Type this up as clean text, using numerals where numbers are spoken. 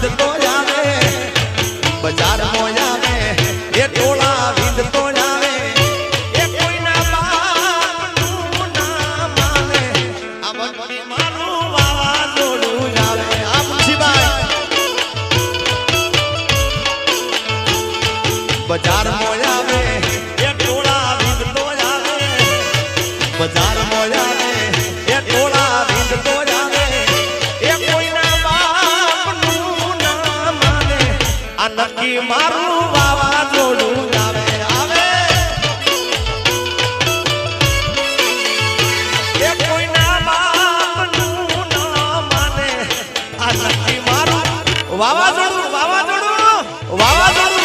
વિંધતો આવે બજાર મોય આવે એ ટોળા વિંધતો આવે એ કોઈના બાપનું ના માને આ વખતે મારું વાવાઝોડું આવે આ મુંશીભાઈ બજાર મોય આવે એ ટોળા વિંધતો આવે બજાર મોય આવે એ ટોળા વિંધતો આવે એ કોઈના બાપનું ના માને આ નક્કી મારું વાવાઝોડું આવે આવે એ કોઈના બાપનું ના માને આ નક્કી મારું વાવાઝોડું વાવાઝોડું વાવાઝોડું